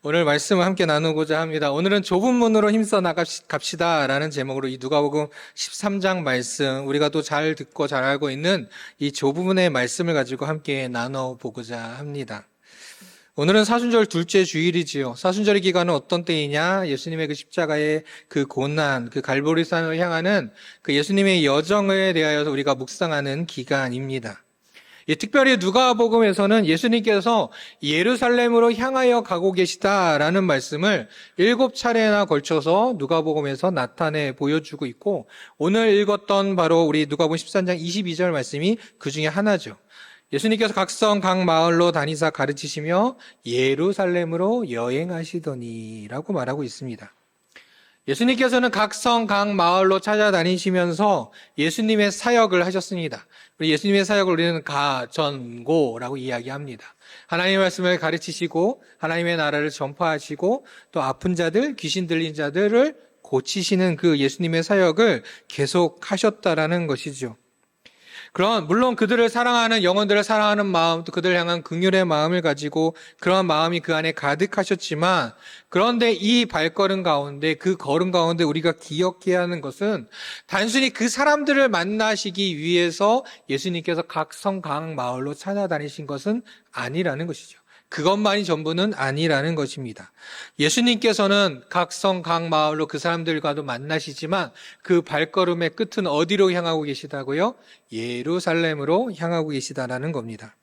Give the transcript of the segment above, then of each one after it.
오늘 말씀을 함께 나누고자 합니다. 오늘은 좁은 문으로 힘써 나갑시다 라는 제목으로 이 누가복음 13장 말씀, 우리가 또 잘 듣고 잘 알고 있는 이 좁은 문의 말씀을 가지고 함께 나눠보고자 합니다. 오늘은 사순절 둘째 주일이지요. 사순절의 기간은 어떤 때이냐? 예수님의 그 십자가의 그 고난, 그 갈보리산을 향하는 그 예수님의 여정에 대하여서 우리가 묵상하는 기간입니다. 특별히 누가복음에서는 예수님께서 예루살렘으로 향하여 가고 계시다라는 말씀을 7차례나 걸쳐서 누가복음에서 나타내 보여주고 있고, 오늘 읽었던 바로 우리 누가복음 13장 22절 말씀이 그 중에 하나죠. 예수님께서 각 성 각 마을로 다니사 가르치시며 예루살렘으로 여행하시더니 라고 말하고 있습니다. 예수님께서는 각 성 각 마을로 찾아다니시면서 예수님의 사역을 하셨습니다. 예수님의 사역을 우리는 가전고라고 이야기합니다. 하나님의 말씀을 가르치시고 하나님의 나라를 전파하시고 또 아픈 자들, 귀신 들린 자들을 고치시는 그 예수님의 사역을 계속 하셨다라는 것이죠. 물론 그들을 사랑하는, 영혼들을 사랑하는 마음, 또 그들을 향한 긍휼의 마음을 가지고 그러한 마음이 그 안에 가득하셨지만, 그런데 이 발걸음 가운데, 그 걸음 가운데 우리가 기억해야 하는 것은 단순히 그 사람들을 만나시기 위해서 예수님께서 각 성, 각 마을로 찾아다니신 것은 아니라는 것이죠. 그것만이 전부는 아니라는 것입니다. 예수님께서는 각 성, 각 마을로 그 사람들과도 만나시지만 그 발걸음의 끝은 어디로 향하고 계시다고요? 예루살렘으로 향하고 계시다라는 겁니다.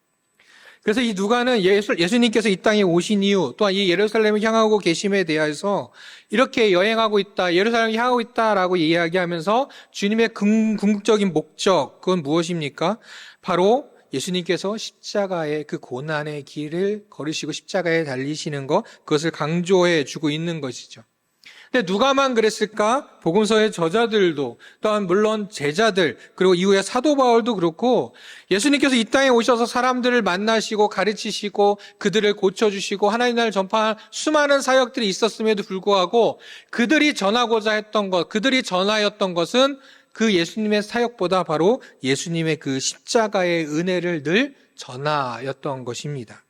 그래서 이 누가는 예수님께서 이 땅에 오신 이유, 또한 이 예루살렘을 향하고 계심에 대해서 이렇게 여행하고 있다, 예루살렘을 향하고 있다라고 이야기하면서 주님의 궁극적인 목적, 그건 무엇입니까? 바로 예수님께서 십자가의 그 고난의 길을 걸으시고 십자가에 달리시는 것, 그것을 강조해 주고 있는 것이죠. 근데 누가만 그랬을까? 복음서의 저자들도, 또한 물론 제자들, 그리고 이후에 사도 바울도 그렇고, 예수님께서 이 땅에 오셔서 사람들을 만나시고 가르치시고 그들을 고쳐주시고 하나님 나라를 전파한 수많은 사역들이 있었음에도 불구하고 그들이 전하고자 했던 것, 그들이 전하였던 것은 그 예수님의 사역보다 바로 예수님의 그 십자가의 은혜를 늘 전하였던 것입니다.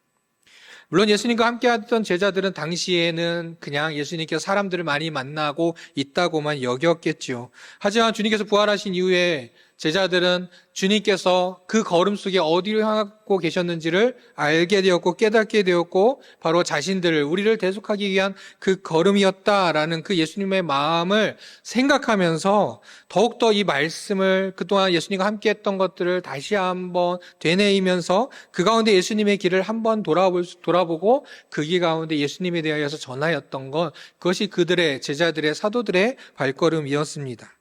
물론 예수님과 함께 했던 제자들은 당시에는 그냥 예수님께서 사람들을 많이 만나고 있다고만 여겼겠죠. 하지만 주님께서 부활하신 이후에 제자들은 주님께서 그 걸음 속에 어디로 향하고 계셨는지를 알게 되었고 깨닫게 되었고, 바로 자신들을, 우리를 대속하기 위한 그 걸음이었다라는 그 예수님의 마음을 생각하면서 더욱더 이 말씀을, 그동안 예수님과 함께 했던 것들을 다시 한번 되뇌이면서 그 가운데 예수님의 길을 한번 돌아보고 그 길 가운데 예수님에 대하여서 전하였던 것, 그것이 그들의, 제자들의, 사도들의 발걸음이었습니다.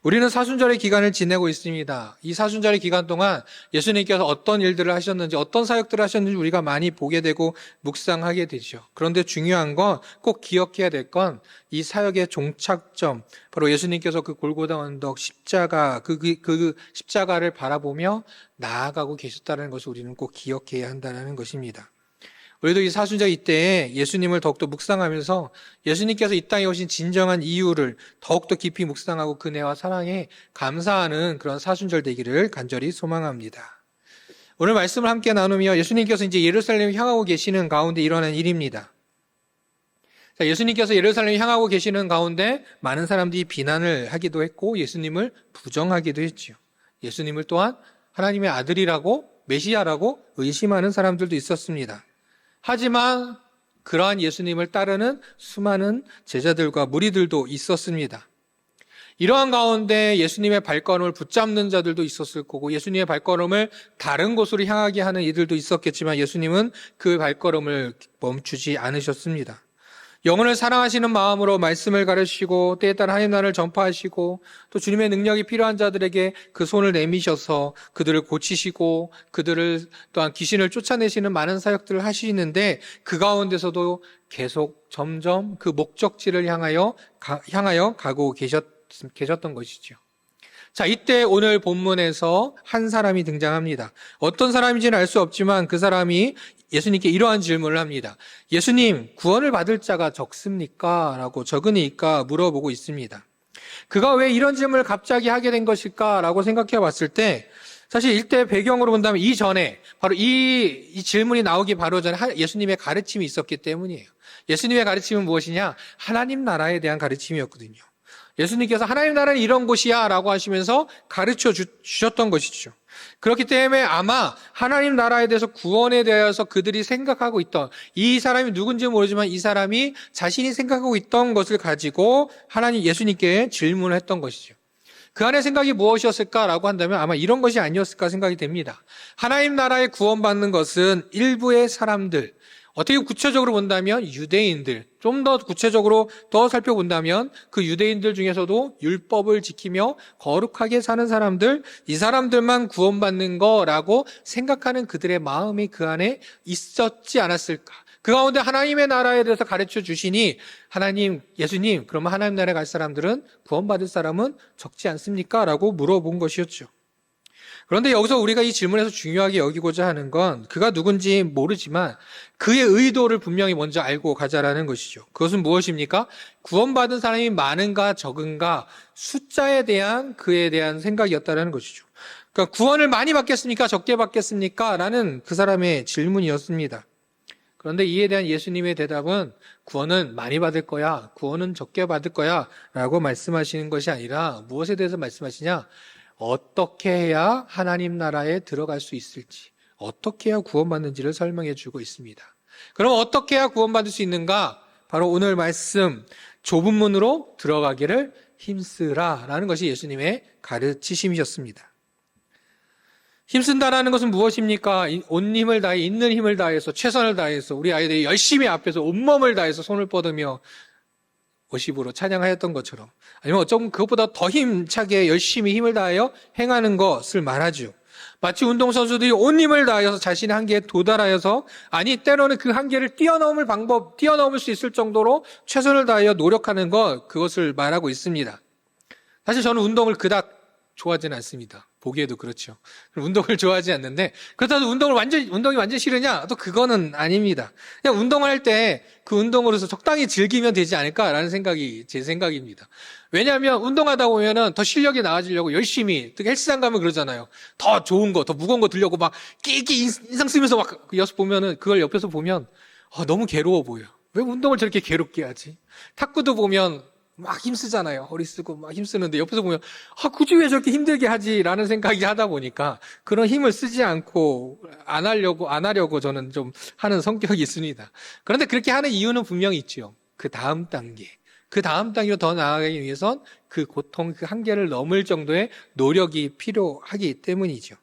우리는 사순절의 기간을 지내고 있습니다. 이 사순절의 기간 동안 예수님께서 어떤 일들을 하셨는지, 어떤 사역들을 하셨는지 우리가 많이 보게 되고 묵상하게 되죠. 그런데 중요한 건, 꼭 기억해야 될 건 이 사역의 종착점, 바로 예수님께서 그 골고다 언덕 십자가, 그 십자가를 바라보며 나아가고 계셨다는 것을 우리는 꼭 기억해야 한다는 것입니다. 우리도 이 사순절 이때에 예수님을 더욱더 묵상하면서 예수님께서 이 땅에 오신 진정한 이유를 더욱더 깊이 묵상하고 그네와 사랑에 감사하는 그런 사순절 되기를 간절히 소망합니다. 오늘 말씀을 함께 나누며 예수님께서 이제 예루살렘을 향하고 계시는 가운데 일어난 일입니다. 예수님께서 예루살렘을 향하고 계시는 가운데 많은 사람들이 비난을 하기도 했고 예수님을 부정하기도 했죠. 예수님을 또한 하나님의 아들이라고, 메시아라고 의심하는 사람들도 있었습니다. 하지만 그러한 예수님을 따르는 수많은 제자들과 무리들도 있었습니다. 이러한 가운데 예수님의 발걸음을 붙잡는 자들도 있었을 거고, 예수님의 발걸음을 다른 곳으로 향하게 하는 이들도 있었겠지만 예수님은 그 발걸음을 멈추지 않으셨습니다. 영혼을 사랑하시는 마음으로 말씀을 가르치시고 때에 따라 하나님 나라를 전파하시고, 또 주님의 능력이 필요한 자들에게 그 손을 내미셔서 그들을 고치시고 그들을 또한 귀신을 쫓아내시는 많은 사역들을 하시는데, 그 가운데서도 계속 점점 그 목적지를 향하여 가고 계셨던 것이죠. 자, 이때 오늘 본문에서 한 사람이 등장합니다. 어떤 사람인지는 알 수 없지만 그 사람이 예수님께 이러한 질문을 합니다. 예수님, 구원을 받을 자가 적습니까? 라고 적으니까 물어보고 있습니다. 그가 왜 이런 질문을 갑자기 하게 된 것일까? 라고 생각해 봤을 때, 사실 이때 배경으로 본다면 이전에 바로 이 질문이 나오기 바로 전에 예수님의 가르침이 있었기 때문이에요. 예수님의 가르침은 무엇이냐? 하나님 나라에 대한 가르침이었거든요. 예수님께서 하나님 나라는 이런 곳이야 라고 하시면서 가르쳐 주셨던 것이죠. 그렇기 때문에 아마 하나님 나라에 대해서 구원에 대해서 그들이 생각하고 있던, 이 사람이 누군지 모르지만 이 사람이 자신이 생각하고 있던 것을 가지고 하나님 예수님께 질문을 했던 것이죠. 그 안에 생각이 무엇이었을까라고 한다면 아마 이런 것이 아니었을까 생각이 됩니다. 하나님 나라에 구원받는 것은 일부의 사람들, 어떻게 구체적으로 본다면 유대인들, 좀 더 구체적으로 더 살펴본다면 그 유대인들 중에서도 율법을 지키며 거룩하게 사는 사람들, 이 사람들만 구원받는 거라고 생각하는 그들의 마음이 그 안에 있었지 않았을까. 그 가운데 하나님의 나라에 대해서 가르쳐 주시니 하나님, 예수님, 그러면 하나님 나라에 갈 사람들은 구원받을 사람은 적지 않습니까? 라고 물어본 것이었죠. 그런데 여기서 우리가 이 질문에서 중요하게 여기고자 하는 건 그가 누군지 모르지만 그의 의도를 분명히 먼저 알고 가자라는 것이죠. 그것은 무엇입니까? 구원받은 사람이 많은가 적은가 숫자에 대한 그에 대한 생각이었다는 것이죠. 그러니까 구원을 많이 받겠습니까? 적게 받겠습니까? 라는 그 사람의 질문이었습니다. 그런데 이에 대한 예수님의 대답은 구원은 많이 받을 거야, 구원은 적게 받을 거야 라고 말씀하시는 것이 아니라 무엇에 대해서 말씀하시냐? 어떻게 해야 하나님 나라에 들어갈 수 있을지, 어떻게 해야 구원받는지를 설명해 주고 있습니다. 그럼 어떻게 해야 구원받을 수 있는가? 바로 오늘 말씀 좁은 문으로 들어가기를 힘쓰라 라는 것이 예수님의 가르치심이셨습니다. 힘쓴다라는 것은 무엇입니까? 온 힘을 다해, 있는 힘을 다해서, 최선을 다해서, 우리 아이들이 열심히 앞에서 온몸을 다해서 손을 뻗으며 워십으로 찬양하였던 것처럼, 아니면 어쩌면 그것보다 더 힘차게 열심히 힘을 다하여 행하는 것을 말하죠. 마치 운동선수들이 온 힘을 다하여서 자신의 한계에 도달하여서, 아니 때로는 그 한계를 뛰어넘을 수 있을 정도로 최선을 다하여 노력하는 것, 그것을 말하고 있습니다. 사실 저는 운동을 그닥 좋아하지는 않습니다. 보기에도 그렇죠. 운동을 좋아하지 않는데, 그렇다고 운동이 완전 싫으냐? 또 그거는 아닙니다. 그냥 운동을 할 때 그 운동으로서 적당히 즐기면 되지 않을까라는 생각이 제 생각입니다. 왜냐하면 운동하다 보면은 더 실력이 나아지려고 열심히, 특히 헬스장 가면 그러잖아요. 더 좋은 거, 더 무거운 거 들려고 막 끼끼 인상 쓰면서 막 보면은, 그걸 옆에서 보면 너무 괴로워 보여. 왜 운동을 저렇게 괴롭게 하지? 탁구도 보면 막 힘쓰잖아요. 허리 쓰고 막 힘쓰는데 옆에서 보면 굳이 왜 저렇게 힘들게 하지라는 생각이 하다 보니까 그런 힘을 쓰지 않고 안 하려고 저는 좀 하는 성격이 있습니다. 그런데 그렇게 하는 이유는 분명히 있죠. 그 다음 단계로 더 나아가기 위해선 그 고통, 그 한계를 넘을 정도의 노력이 필요하기 때문이죠.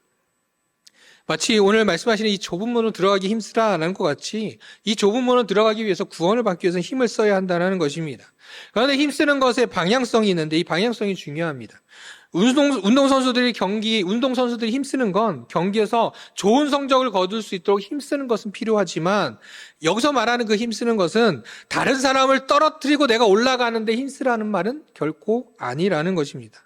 마치 오늘 말씀하시는 이 좁은 문으로 들어가기 힘쓰라라는 것 같이 이 좁은 문으로 들어가기 위해서 구원을 받기 위해서는 힘을 써야 한다는 것입니다. 그런데 힘쓰는 것에 방향성이 있는데 이 방향성이 중요합니다. 운동선수들이 힘쓰는 건 경기에서 좋은 성적을 거둘 수 있도록 힘쓰는 것은 필요하지만 여기서 말하는 그 힘쓰는 것은 다른 사람을 떨어뜨리고 내가 올라가는데 힘쓰라는 말은 결코 아니라는 것입니다.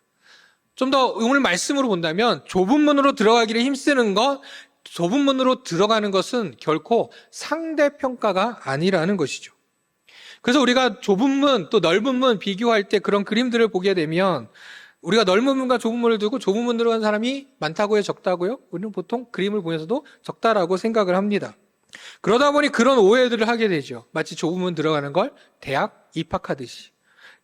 좀 더 오늘 말씀으로 본다면 좁은 문으로 들어가기를 힘쓰는 것, 좁은 문으로 들어가는 것은 결코 상대평가가 아니라는 것이죠. 그래서 우리가 좁은 문 또 넓은 문 비교할 때 그런 그림들을 보게 되면 우리가 넓은 문과 좁은 문을 두고 좁은 문 들어간 사람이 많다고요, 적다고요? 우리는 보통 그림을 보면서도 적다라고 생각을 합니다. 그러다 보니 그런 오해들을 하게 되죠. 마치 좁은 문 들어가는 걸 대학 입학하듯이,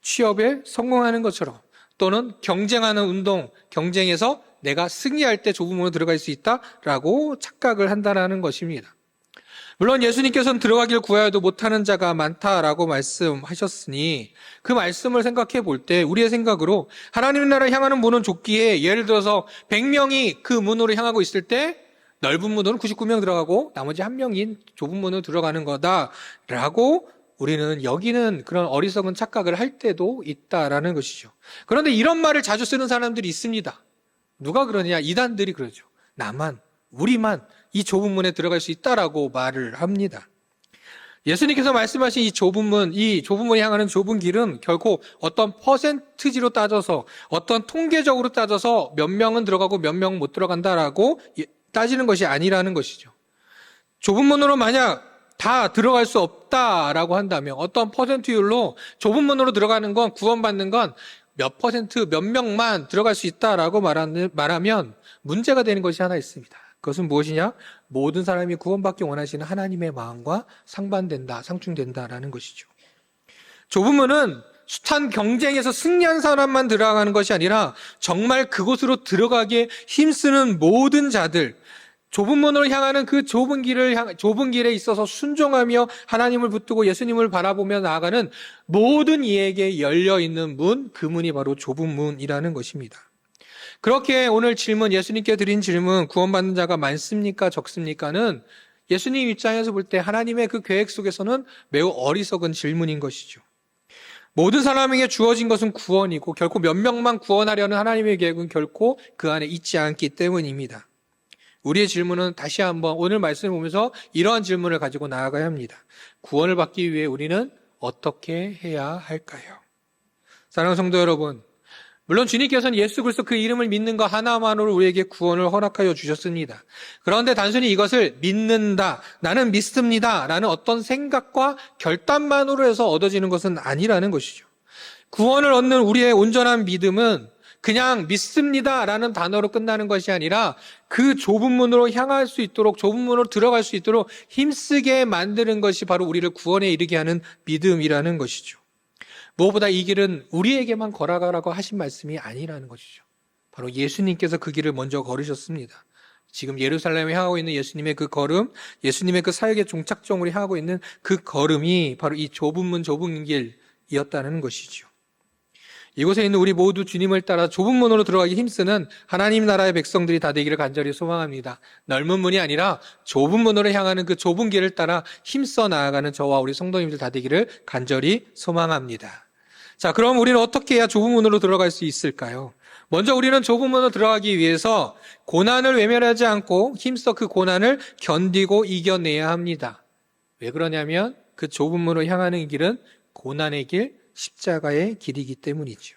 취업에 성공하는 것처럼, 또는 경쟁하는 운동, 경쟁에서 내가 승리할 때 좁은 문으로 들어갈 수 있다라고 착각을 한다는 것입니다. 물론 예수님께서는 들어가기를 구하여도 못하는 자가 많다라고 말씀하셨으니 그 말씀을 생각해 볼 때 우리의 생각으로 하나님 나라 향하는 문은 좁기에, 예를 들어서 100명이 그 문으로 향하고 있을 때 넓은 문으로는 99명 들어가고 나머지 1명인 좁은 문으로 들어가는 거다라고 우리는 여기는 그런 어리석은 착각을 할 때도 있다라는 것이죠. 그런데 이런 말을 자주 쓰는 사람들이 있습니다. 누가 그러냐? 이단들이 그러죠. 우리만 이 좁은 문에 들어갈 수 있다라고 말을 합니다. 예수님께서 말씀하신 이 좁은 문이 향하는 좁은 길은 결코 어떤 퍼센트지로 따져서, 어떤 통계적으로 따져서 몇 명은 들어가고 몇 명은 못 들어간다라고 따지는 것이 아니라는 것이죠. 좁은 문으로 만약 다 들어갈 수 없다라고 한다면, 어떤 퍼센트율로 좁은 문으로 들어가는 건, 구원받는 건 몇 퍼센트, 몇 명만 들어갈 수 있다라고 말하면 문제가 되는 것이 하나 있습니다. 그것은 무엇이냐? 모든 사람이 구원받기 원하시는 하나님의 마음과 상충된다라는 것이죠. 좁은 문은 숱한 경쟁에서 승리한 사람만 들어가는 것이 아니라 정말 그곳으로 들어가기에 힘쓰는 모든 자들, 좁은 문으로 향하는 그 좁은 길에 있어서 순종하며 하나님을 붙들고 예수님을 바라보며 나아가는 모든 이에게 열려있는 문, 그 문이 바로 좁은 문이라는 것입니다. 그렇게 오늘 예수님께 드린 질문, 구원받는 자가 많습니까? 적습니까?는 예수님 입장에서 볼 때 하나님의 그 계획 속에서는 매우 어리석은 질문인 것이죠. 모든 사람에게 주어진 것은 구원이고 결코 몇 명만 구원하려는 하나님의 계획은 결코 그 안에 있지 않기 때문입니다. 우리의 질문은 다시 한번 오늘 말씀을 보면서 이러한 질문을 가지고 나아가야 합니다. 구원을 받기 위해 우리는 어떻게 해야 할까요? 사랑하는 성도 여러분, 물론 주님께서는 예수 그리스도 그 이름을 믿는 것 하나만으로 우리에게 구원을 허락하여 주셨습니다. 그런데 단순히 이것을 믿는다, 나는 믿습니다 라는 어떤 생각과 결단만으로 해서 얻어지는 것은 아니라는 것이죠. 구원을 얻는 우리의 온전한 믿음은 그냥 믿습니다 라는 단어로 끝나는 것이 아니라 그 좁은 문으로 향할 수 있도록, 좁은 문으로 들어갈 수 있도록 힘쓰게 만드는 것이 바로 우리를 구원에 이르게 하는 믿음이라는 것이죠. 무엇보다 이 길은 우리에게만 걸어가라고 하신 말씀이 아니라는 것이죠. 바로 예수님께서 그 길을 먼저 걸으셨습니다. 지금 예루살렘에 향하고 있는 예수님의 그 걸음, 예수님의 그 사역의 종착점으로 향하고 있는 그 걸음이 바로 이 좁은 문, 좁은 길이었다는 것이죠. 이곳에 있는 우리 모두 주님을 따라 좁은 문으로 들어가기 힘쓰는 하나님 나라의 백성들이 다 되기를 간절히 소망합니다. 넓은 문이 아니라 좁은 문으로 향하는 그 좁은 길을 따라 힘써 나아가는 저와 우리 성도님들 다 되기를 간절히 소망합니다. 자, 그럼 우리는 어떻게 해야 좁은 문으로 들어갈 수 있을까요? 먼저 우리는 좁은 문으로 들어가기 위해서 고난을 외면하지 않고 힘써 그 고난을 견디고 이겨내야 합니다. 왜 그러냐면 그 좁은 문으로 향하는 길은 고난의 길, 십자가의 길이기 때문이죠.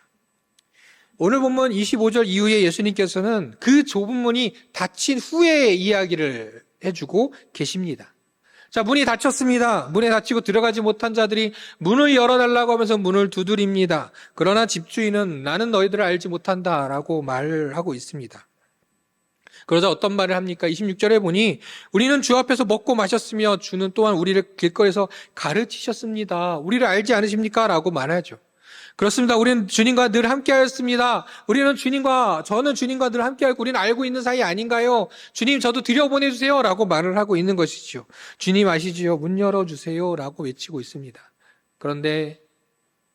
오늘 본문 25절 이후에 예수님께서는 그 좁은 문이 닫힌 후의 이야기를 해주고 계십니다. 자, 문이 닫혔습니다. 문에 닫히고 들어가지 못한 자들이 문을 열어달라고 하면서 문을 두드립니다. 그러나 집주인은 나는 너희들을 알지 못한다 라고 말을 하고 있습니다. 그러자 어떤 말을 합니까? 26절에 보니 우리는 주 앞에서 먹고 마셨으며 주는 또한 우리를 길거리에서 가르치셨습니다. 우리를 알지 않으십니까? 라고 말하죠. 그렇습니다. 우리는 주님과 늘 함께하였습니다. 저는 주님과 늘 함께하고 우리는 알고 있는 사이 아닌가요? 주님 저도 들여보내주세요 라고 말을 하고 있는 것이죠. 주님 아시지요? 문 열어주세요 라고 외치고 있습니다. 그런데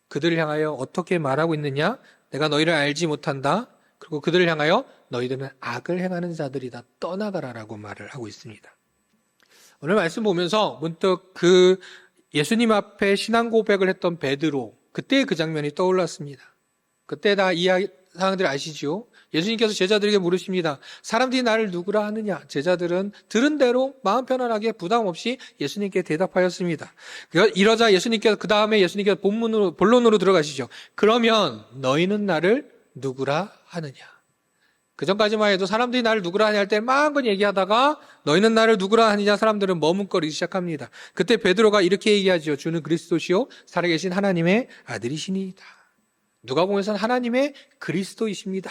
그들을 향하여 어떻게 말하고 있느냐? 내가 너희를 알지 못한다. 그리고 그들을 향하여 너희들은 악을 행하는 자들이다. 떠나가라 라고 말을 하고 있습니다. 오늘 말씀 보면서 문득 그 예수님 앞에 신앙 고백을 했던 베드로, 그때 그 장면이 떠올랐습니다. 그때 다 이 사항들 아시죠? 예수님께서 제자들에게 물으십니다. 사람들이 나를 누구라 하느냐? 제자들은 들은 대로 마음 편안하게 부담 없이 예수님께 대답하였습니다. 이러자 예수님께서 그 다음에 예수님께서 본론으로 들어가시죠. 그러면 너희는 나를 누구라 하느냐? 그 전까지만 해도 사람들이 나를 누구라 하냐 할 때 마음껏 얘기하다가 너희는 나를 누구라 하느냐 사람들은 머뭇거리기 시작합니다. 그때 베드로가 이렇게 얘기하죠. 주는 그리스도시요 살아계신 하나님의 아들이시니이다. 누가복음에서는 하나님의 그리스도이십니다.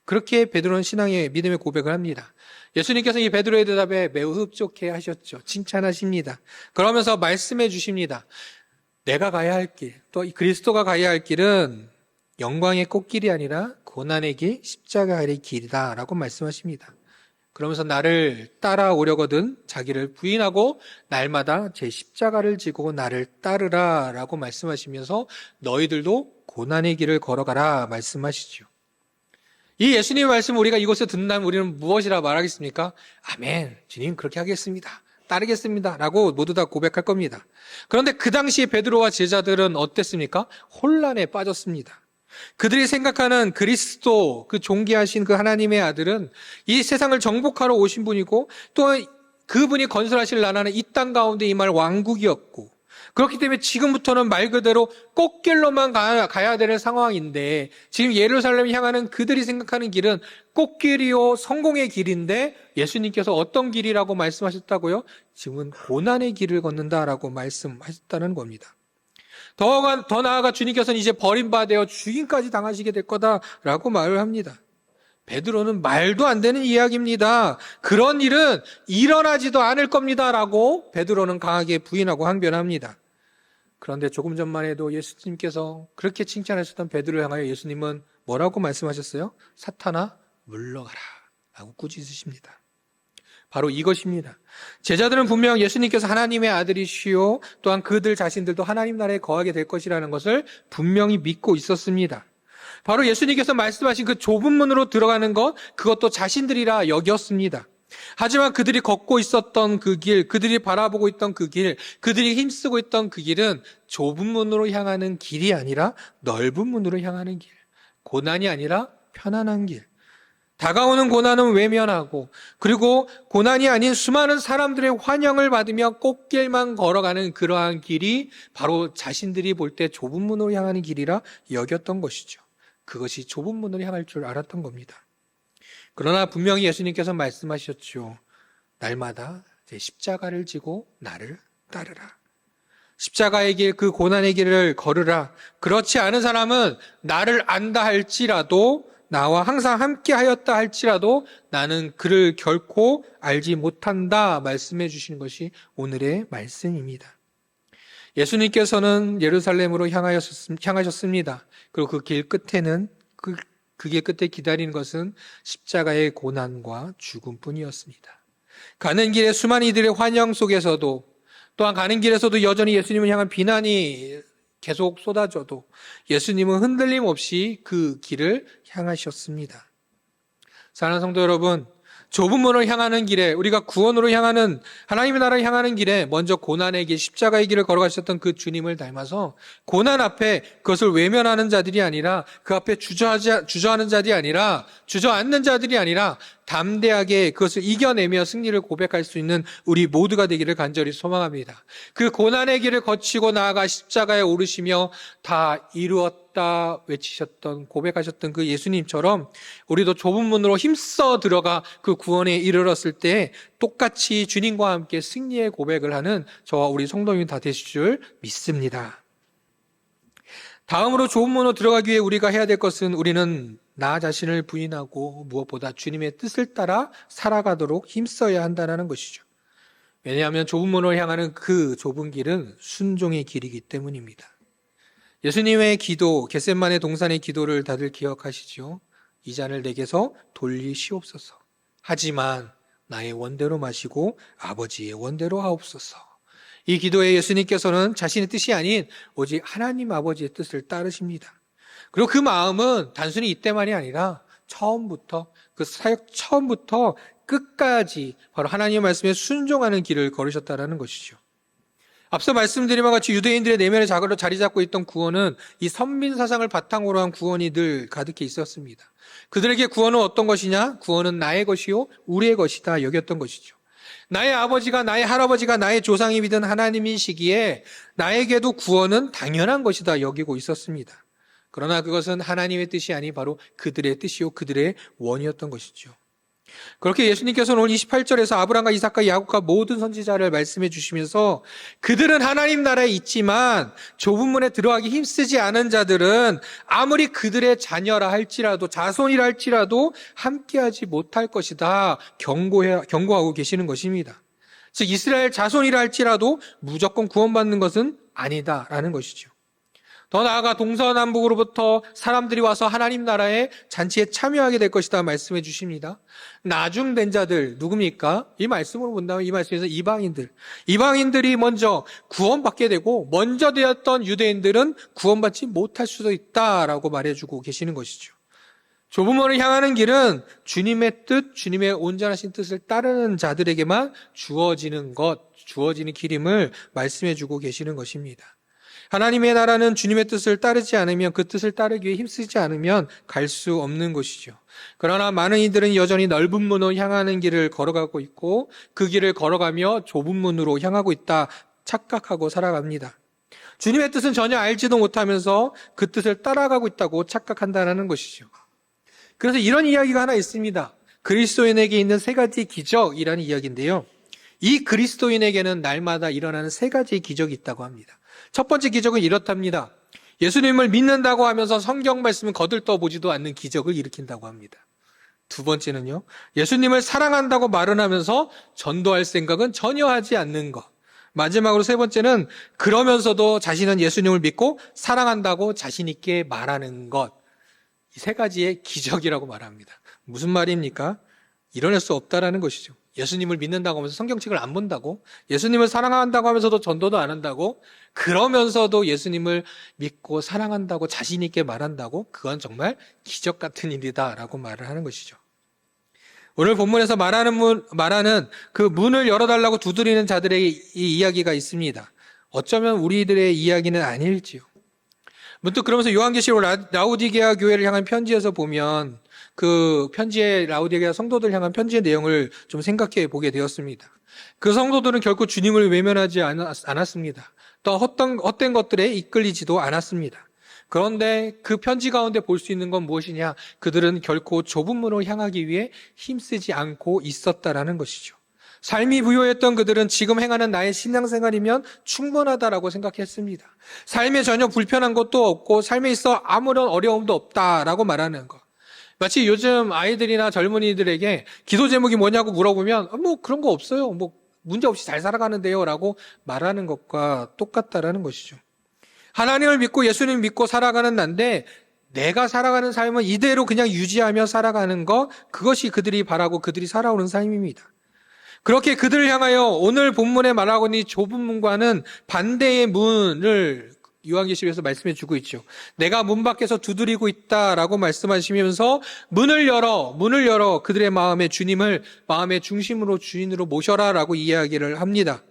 그렇게 베드로는 신앙의 믿음의 고백을 합니다. 예수님께서 이 베드로의 대답에 매우 흡족해 하셨죠. 칭찬하십니다. 그러면서 말씀해 주십니다. 내가 가야 할 길, 또 이 그리스도가 가야 할 길은 영광의 꽃길이 아니라 고난의 길, 십자가의 길이다 라고 말씀하십니다. 그러면서 나를 따라오려거든 자기를 부인하고 날마다 제 십자가를 지고 나를 따르라 라고 말씀하시면서 너희들도 고난의 길을 걸어가라 말씀하시죠. 이 예수님의 말씀을 우리가 이곳에 듣는다면 우리는 무엇이라 말하겠습니까? 아멘, 주님 그렇게 하겠습니다. 따르겠습니다 라고 모두 다 고백할 겁니다. 그런데 그 당시에 베드로와 제자들은 어땠습니까? 혼란에 빠졌습니다. 그들이 생각하는 그리스도, 그 존귀하신 그 하나님의 아들은 이 세상을 정복하러 오신 분이고 또 그분이 건설하실 나라는 이 땅 가운데 임할 왕국이었고 그렇기 때문에 지금부터는 말 그대로 꽃길로만 가야 되는 상황인데 지금 예루살렘 향하는 그들이 생각하는 길은 꽃길이요 성공의 길인데 예수님께서 어떤 길이라고 말씀하셨다고요? 지금은 고난의 길을 걷는다라고 말씀하셨다는 겁니다. 더 나아가 주님께서는 이제 버림받아 죽임까지 당하시게 될 거다라고 말을 합니다. 베드로는 말도 안 되는 이야기입니다. 그런 일은 일어나지도 않을 겁니다. 라고 베드로는 강하게 부인하고 항변합니다. 그런데 조금 전만 해도 예수님께서 그렇게 칭찬하셨던 베드로를 향하여 예수님은 뭐라고 말씀하셨어요? 사탄아, 물러가라. 라고 꾸짖으십니다. 바로 이것입니다. 제자들은 분명 예수님께서 하나님의 아들이시요 또한 그들 자신들도 하나님 나라에 거하게 될 것이라는 것을 분명히 믿고 있었습니다. 바로 예수님께서 말씀하신 그 좁은 문으로 들어가는 것, 그것도 자신들이라 여겼습니다. 하지만 그들이 걷고 있었던 그 길, 그들이 바라보고 있던 그 길, 그들이 힘쓰고 있던 그 길은 좁은 문으로 향하는 길이 아니라 넓은 문으로 향하는 길, 고난이 아니라 편안한 길. 다가오는 고난은 외면하고, 그리고 고난이 아닌 수많은 사람들의 환영을 받으며 꽃길만 걸어가는 그러한 길이 바로 자신들이 볼 때 좁은 문으로 향하는 길이라 여겼던 것이죠. 그것이 좁은 문으로 향할 줄 알았던 겁니다. 그러나 분명히 예수님께서 말씀하셨죠. 날마다 제 십자가를 지고 나를 따르라. 십자가의 길, 그 고난의 길을 걸으라. 그렇지 않은 사람은 나를 안다 할지라도, 나와 항상 함께 하였다 할지라도 나는 그를 결코 알지 못한다 말씀해 주시는 것이 오늘의 말씀입니다. 예수님께서는 예루살렘으로 향하셨습니다. 그리고 그 길 끝에는 그 길 끝에 기다리는 것은 십자가의 고난과 죽음뿐이었습니다. 가는 길에 수많은 이들의 환영 속에서도, 또한 가는 길에서도 여전히 예수님을 향한 비난이 계속 쏟아져도 예수님은 흔들림 없이 그 길을 향하셨습니다. 사랑하는 성도 여러분, 좁은 문을 향하는 길에, 우리가 구원으로 향하는, 하나님의 나라를 향하는 길에 먼저 고난의 길, 십자가의 길을 걸어가셨던 그 주님을 닮아서 고난 앞에 그것을 외면하는 자들이 아니라, 그 앞에 주저하는 자들이 아니라, 주저앉는 자들이 아니라 담대하게 그것을 이겨내며 승리를 고백할 수 있는 우리 모두가 되기를 간절히 소망합니다. 그 고난의 길을 거치고 나아가 십자가에 오르시며 다 이루었다 외치셨던, 고백하셨던 그 예수님처럼 우리도 좁은 문으로 힘써 들어가 그 구원에 이르렀을 때 똑같이 주님과 함께 승리의 고백을 하는 저와 우리 성도님이 다 되실 줄 믿습니다. 다음으로 좁은 문으로 들어가기 위해 우리가 해야 될 것은, 우리는 나 자신을 부인하고 무엇보다 주님의 뜻을 따라 살아가도록 힘써야 한다는 것이죠. 왜냐하면 좁은 문으로 향하는 그 좁은 길은 순종의 길이기 때문입니다. 예수님의 기도, 겟세마네 동산의 기도를 다들 기억하시죠? 이 잔을 내게서 돌리시옵소서. 하지만 나의 원대로 마시고 아버지의 원대로 하옵소서. 이 기도에 예수님께서는 자신의 뜻이 아닌 오직 하나님 아버지의 뜻을 따르십니다. 그리고 그 마음은 단순히 이때만이 아니라 처음부터, 그 사역 처음부터 끝까지 바로 하나님의 말씀에 순종하는 길을 걸으셨다는 것이죠. 앞서 말씀드린 바와 같이 유대인들의 내면의 자가로 자리 잡고 있던 구원은 이 선민 사상을 바탕으로 한 구원이 늘 가득해 있었습니다. 그들에게 구원은 어떤 것이냐? 구원은 나의 것이요 우리의 것이다 여겼던 것이죠. 나의 아버지가, 나의 할아버지가, 나의 조상이 믿은 하나님이시기에 나에게도 구원은 당연한 것이다 여기고 있었습니다. 그러나 그것은 하나님의 뜻이 아닌 바로 그들의 뜻이요 그들의 원이었던 것이죠. 그렇게 예수님께서는 오늘 28절에서 아브라함과 이삭과 야곱과 모든 선지자를 말씀해 주시면서 그들은 하나님 나라에 있지만 좁은 문에 들어가기 힘쓰지 않은 자들은 아무리 그들의 자녀라 할지라도, 자손이라 할지라도 함께하지 못할 것이다 경고하고 계시는 것입니다. 즉 이스라엘 자손이라 할지라도 무조건 구원받는 것은 아니다라는 것이죠. 더 나아가 동서남북으로부터 사람들이 와서 하나님 나라의 잔치에 참여하게 될 것이다 말씀해 주십니다. 나중된 자들 누굽니까? 이 말씀으로 본다면 이 말씀에서 이방인들이 먼저 구원받게 되고 먼저 되었던 유대인들은 구원받지 못할 수도 있다라고 말해주고 계시는 것이죠. 좁은 문을 향하는 길은 주님의 뜻, 주님의 온전하신 뜻을 따르는 자들에게만 주어지는 길임을 말씀해 주고 계시는 것입니다. 하나님의 나라는 주님의 뜻을 따르지 않으면, 그 뜻을 따르기 위해 힘쓰지 않으면 갈 수 없는 것이죠. 그러나 많은 이들은 여전히 넓은 문으로 향하는 길을 걸어가고 있고 그 길을 걸어가며 좁은 문으로 향하고 있다 착각하고 살아갑니다. 주님의 뜻은 전혀 알지도 못하면서 그 뜻을 따라가고 있다고 착각한다는 것이죠. 그래서 이런 이야기가 하나 있습니다. 그리스도인에게 있는 세 가지 기적이라는 이야기인데요. 이 그리스도인에게는 날마다 일어나는 세 가지 기적이 있다고 합니다. 첫 번째 기적은 이렇답니다. 예수님을 믿는다고 하면서 성경 말씀을 거들떠보지도 않는 기적을 일으킨다고 합니다. 두 번째는요, 예수님을 사랑한다고 말은 하면서 전도할 생각은 전혀 하지 않는 것. 마지막으로 세 번째는 그러면서도 자신은 예수님을 믿고 사랑한다고 자신 있게 말하는 것. 이 세 가지의 기적이라고 말합니다. 무슨 말입니까? 일어날 수 없다라는 것이죠. 예수님을 믿는다고 하면서 성경책을 안 본다고, 예수님을 사랑한다고 하면서도 전도도 안 한다고, 그러면서도 예수님을 믿고 사랑한다고 자신 있게 말한다고, 그건 정말 기적 같은 일이다라고 말을 하는 것이죠. 오늘 본문에서 말하는 그 문을 열어달라고 두드리는 자들의 이 이야기가 있습니다. 어쩌면 우리들의 이야기는 아닐지요. 문득 그러면서 요한계시록 라우디게아 교회를 향한 편지에서 보면 그 편지의 라우디게아 성도들 향한 편지의 내용을 좀 생각해 보게 되었습니다. 그 성도들은 결코 주님을 외면하지 않았습니다. 또 헛된 것들에 이끌리지도 않았습니다. 그런데 그 편지 가운데 볼 수 있는 건 무엇이냐? 그들은 결코 좁은 문을 향하기 위해 힘쓰지 않고 있었다라는 것이죠. 삶이 부여했던 그들은 지금 행하는 나의 신앙생활이면 충분하다라고 생각했습니다. 삶에 전혀 불편한 것도 없고 삶에 있어 아무런 어려움도 없다라고 말하는 것. 마치 요즘 아이들이나 젊은이들에게 기도 제목이 뭐냐고 물어보면 뭐 그런 거 없어요. 뭐 문제 없이 잘 살아가는데요 라고 말하는 것과 똑같다라는 것이죠. 하나님을 믿고 예수님을 믿고 살아가는 난데 내가 살아가는 삶은 이대로 그냥 유지하며 살아가는 것, 그것이 그들이 바라고 그들이 살아오는 삶입니다. 그렇게 그들을 향하여 오늘 본문에 말하고 있는 이 좁은 문과는 반대의 문을 요한계시록에서 말씀해 주고 있죠. 내가 문 밖에서 두드리고 있다라고 말씀하시면서 문을 열어 그들의 마음에 주님을 마음의 중심으로 주인으로 모셔라라고 이야기를 합니다.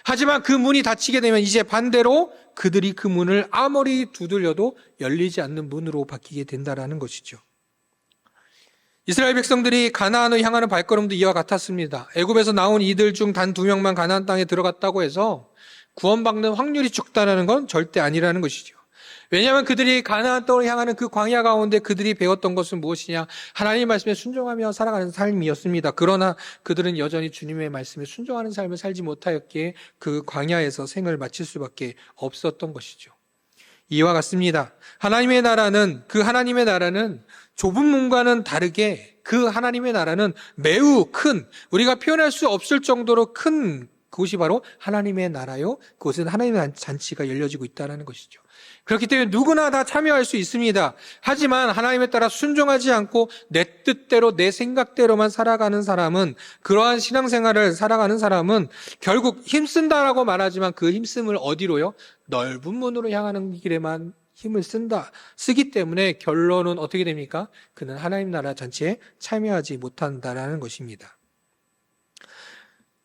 하지만 그 문이 닫히게 되면 이제 반대로 그들이 그 문을 아무리 두들려도 열리지 않는 문으로 바뀌게 된다라는 것이죠. 이스라엘 백성들이 가나안을 향하는 발걸음도 이와 같았습니다. 애굽에서 나온 이들 중 단 2명만 가나안 땅에 들어갔다고 해서 구원받는 확률이 적다라는 건 절대 아니라는 것이죠. 왜냐하면 그들이 가나안 땅을 향하는 그 광야 가운데 그들이 배웠던 것은 무엇이냐? 하나님의 말씀에 순종하며 살아가는 삶이었습니다. 그러나 그들은 여전히 주님의 말씀에 순종하는 삶을 살지 못하였기에 그 광야에서 생을 마칠 수밖에 없었던 것이죠. 이와 같습니다. 하나님의 나라는 좁은 문과는 다르게 그 하나님의 나라는 매우 큰, 우리가 표현할 수 없을 정도로 큰 그것이 바로 하나님의 나라요. 그것은 하나님의 잔치가 열려지고 있다는 것이죠. 그렇기 때문에 누구나 다 참여할 수 있습니다. 하지만 하나님에 따라 순종하지 않고 내 뜻대로 내 생각대로만 살아가는 사람은, 그러한 신앙생활을 살아가는 사람은 결국 힘쓴다라고 말하지만 그 힘씀을 어디로요? 넓은 문으로 향하는 길에만 힘을 쓰기 때문에 결론은 어떻게 됩니까? 그는 하나님 나라 잔치에 참여하지 못한다라는 것입니다.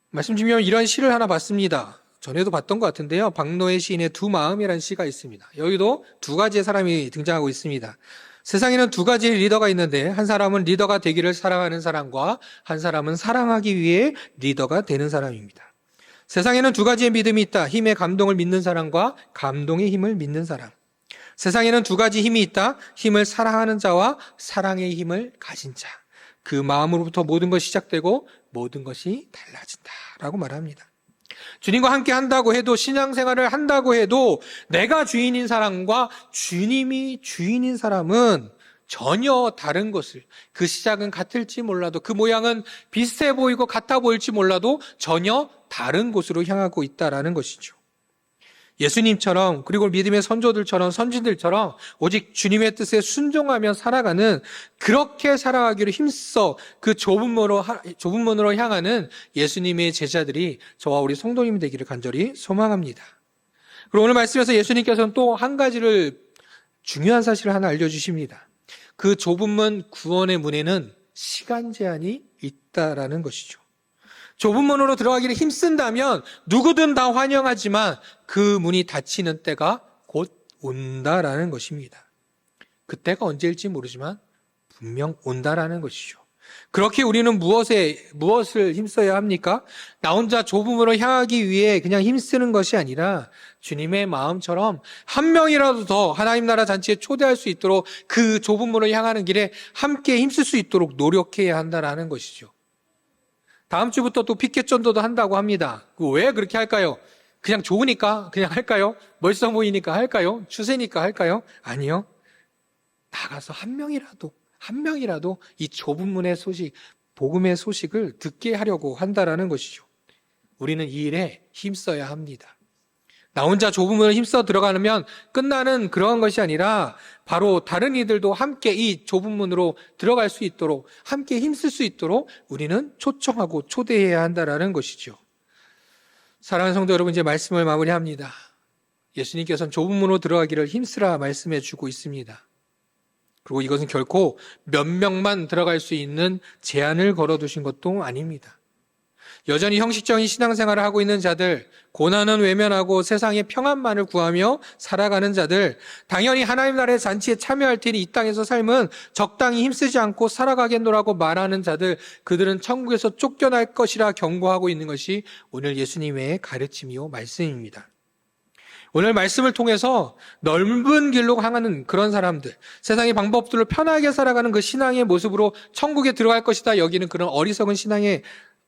말씀 중에 이런 시를 하나 봤습니다. 전에도 봤던 것 같은데요. 박노해 시인의 두 마음이라는 시가 있습니다. 여기도 두 가지의 사람이 등장하고 있습니다. 세상에는 두 가지의 리더가 있는데 한 사람은 리더가 되기를 사랑하는 사람과 한 사람은 사랑하기 위해 리더가 되는 사람입니다. 세상에는 두 가지의 믿음이 있다. 힘의 감동을 믿는 사람과 감동의 힘을 믿는 사람. 세상에는 두 가지 힘이 있다. 힘을 사랑하는 자와 사랑의 힘을 가진 자. 그 마음으로부터 모든 것이 시작되고 모든 것이 달라진다라고 말합니다. 주님과 함께 한다고 해도, 신앙생활을 한다고 해도 내가 주인인 사람과 주님이 주인인 사람은 전혀 다른 것을, 그 시작은 같을지 몰라도, 그 모양은 비슷해 보이고 같아 보일지 몰라도 전혀 다른 곳으로 향하고 있다라는 것이죠. 예수님처럼, 그리고 믿음의 선조들처럼, 선진들처럼 오직 주님의 뜻에 순종하며 살아가는, 그렇게 살아가기로 힘써 그 좁은 문으로 향하는 예수님의 제자들이 저와 우리 성도님이 되기를 간절히 소망합니다. 그리고 오늘 말씀에서 예수님께서는 또 한 가지를, 중요한 사실을 하나 알려주십니다. 그 좁은 문, 구원의 문에는 시간 제한이 있다라는 것이죠. 좁은 문으로 들어가기를 힘쓴다면 누구든 다 환영하지만 그 문이 닫히는 때가 곧 온다라는 것입니다. 그때가 언제일지 모르지만 분명 온다라는 것이죠. 그렇게 우리는 무엇을 힘써야 합니까? 나 혼자 좁은 문으로 향하기 위해 그냥 힘쓰는 것이 아니라 주님의 마음처럼 한 명이라도 더 하나님 나라 잔치에 초대할 수 있도록 그 좁은 문으로 향하는 길에 함께 힘쓸 수 있도록 노력해야 한다라는 것이죠. 다음 주부터 또 피켓 전도도 한다고 합니다. 왜 그렇게 할까요? 그냥 좋으니까 그냥 할까요? 멋있어 보이니까 할까요? 추세니까 할까요? 아니요. 나가서 한 명이라도 한 명이라도 이 좁은 문의 소식, 복음의 소식을 듣게 하려고 한다라는 것이죠. 우리는 이 일에 힘써야 합니다. 나 혼자 좁은 문을 힘써 들어가면 끝나는 그러한 것이 아니라 바로 다른 이들도 함께 이 좁은 문으로 들어갈 수 있도록, 함께 힘쓸 수 있도록 우리는 초청하고 초대해야 한다라는 것이죠. 사랑하는 성도 여러분, 이제 말씀을 마무리합니다. 예수님께서는 좁은 문으로 들어가기를 힘쓰라 말씀해 주고 있습니다. 그리고 이것은 결코 몇 명만 들어갈 수 있는 제한을 걸어두신 것도 아닙니다. 여전히 형식적인 신앙생활을 하고 있는 자들, 고난은 외면하고 세상의 평안만을 구하며 살아가는 자들, 당연히 하나님 나라의 잔치에 참여할 테니 이 땅에서 삶은 적당히 힘쓰지 않고 살아가겠노라고 말하는 자들, 그들은 천국에서 쫓겨날 것이라 경고하고 있는 것이 오늘 예수님의 가르침이요 말씀입니다. 오늘 말씀을 통해서 넓은 길로 향하는 그런 사람들, 세상의 방법들을 편하게 살아가는 그 신앙의 모습으로 천국에 들어갈 것이다 여기는 그런 어리석은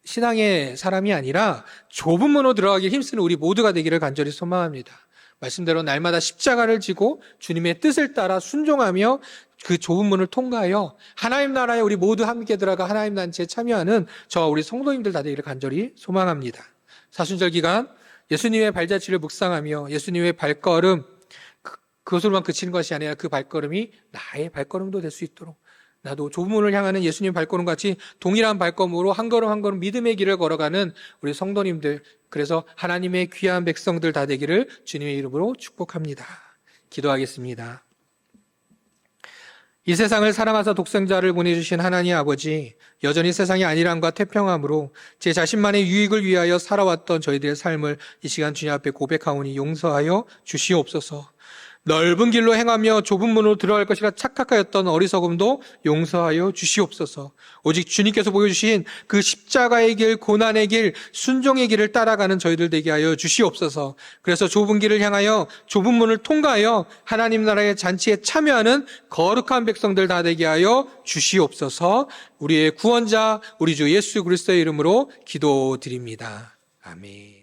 신앙의 사람이 아니라 좁은 문으로 들어가기 힘쓰는 우리 모두가 되기를 간절히 소망합니다. 말씀대로 날마다 십자가를 지고 주님의 뜻을 따라 순종하며 그 좁은 문을 통과하여 하나님 나라에 우리 모두 함께 들어가 하나님 단체에 참여하는 저와 우리 성도님들 다 되기를 간절히 소망합니다. 사순절 기간 예수님의 발자취를 묵상하며 예수님의 발걸음, 그것으로만 그치는 것이 아니라 그 발걸음이 나의 발걸음도 될 수 있도록 나도 좁은 문을 향하는 예수님 발걸음 같이 동일한 발걸음으로 한 걸음 한 걸음 믿음의 길을 걸어가는 우리 성도님들, 그래서 하나님의 귀한 백성들 다 되기를 주님의 이름으로 축복합니다. 기도하겠습니다. 이 세상을 사랑하사 독생자를 보내주신 하나님 아버지, 여전히 세상의 안일함과 태평함으로 제 자신만의 유익을 위하여 살아왔던 저희들의 삶을 이 시간 주님 앞에 고백하오니 용서하여 주시옵소서. 넓은 길로 행하며 좁은 문으로 들어갈 것이라 착각하였던 어리석음도 용서하여 주시옵소서. 오직 주님께서 보여주신 그 십자가의 길, 고난의 길, 순종의 길을 따라가는 저희들 되게 하여 주시옵소서. 그래서 좁은 길을 향하여 좁은 문을 통과하여 하나님 나라의 잔치에 참여하는 거룩한 백성들 다 되게 하여 주시옵소서. 우리의 구원자 우리 주 예수 그리스도의 이름으로 기도드립니다. 아멘.